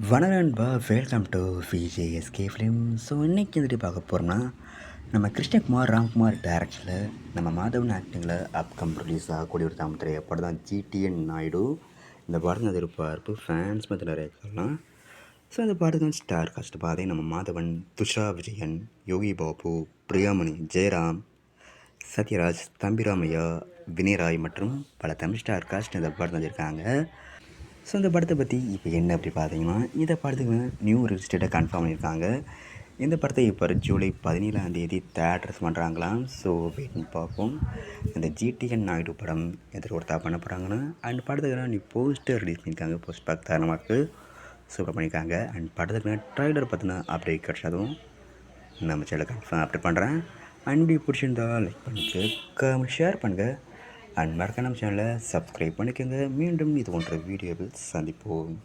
வணக்கம் நண்பா, welcome to VJSK film. So இன்றைக்கி வந்துட்டு பார்க்க போகிறோம்னா, நம்ம கிருஷ்ணகுமார் ராம்குமார் டைரக்ஷனில் நம்ம மாதவன் ஆக்டிங்கில் அப்கம் ரிலீஸ் ஆகக்கூடிய ஒரு தமிழ் திரைப்படம் தான் ஜிடிஎன் நாயுடு. இந்த படத்தில் எதிர்பார்ப்பு ஃபேன்ஸ் மத்தியில் நிறைய சொல்லலாம். ஸோ இந்த படத்துக்கு வந்து ஸ்டார் காஸ்ட் பார்த்தீங்கன்னா நம்ம மாதவன், துஷா விஜயன், யோகி பாபு, பிரியாமணி, ஜெயராம், சத்யராஜ், தம்பிராமையா, வினயராய் மற்றும் பல தமிழ் ஸ்டார் காஸ்ட் இந்த படத்தில் வந்திருக்காங்க. ஸோ இந்த படத்தை பற்றி இப்போ என்ன அப்படி பார்த்தீங்கன்னா, இந்த படத்துக்கு நியூ ரிலீஸ் டேட்டை கன்ஃபார்ம் பண்ணியிருக்காங்க. இந்த படத்தை இப்போ ஜூலை 17ஆம் தேட்டர்ஸ் பண்ணுறாங்களாம். ஸோ வெயிட் பார்ப்போம். இந்த ஜிடிஎன் நாயுடு படம் எதிர்கொடுத்தா பண்ண போகிறாங்கன்னா, அண்ட் படத்துக்கு நீ போஸ்டர் ரிலீஸ் பண்ணியிருக்காங்க. போஸ்ட் பார்க்க தரமாக்கு சூப்பர் பண்ணியிருக்காங்க. அண்ட் படத்துக்கு ட்ரைலர் பார்த்தினா அப்டேட் கிடச்சதும் நம்ம சேனல் கன்ஃபார்ம் அப்டேட் பண்ணுறேன். அண்ட் பிடிச்சிருந்தா லைக் பண்ணுங்கள், கமெண்ட் ஷேர் பண்ணுங்கள். அண்ட் மறக்காம நம்ம சேனலை சப்ஸ்கிரைப் பண்ணிக்கோங்க. மீண்டும் இது போன்ற வீடியோவில் சந்திப்போம்.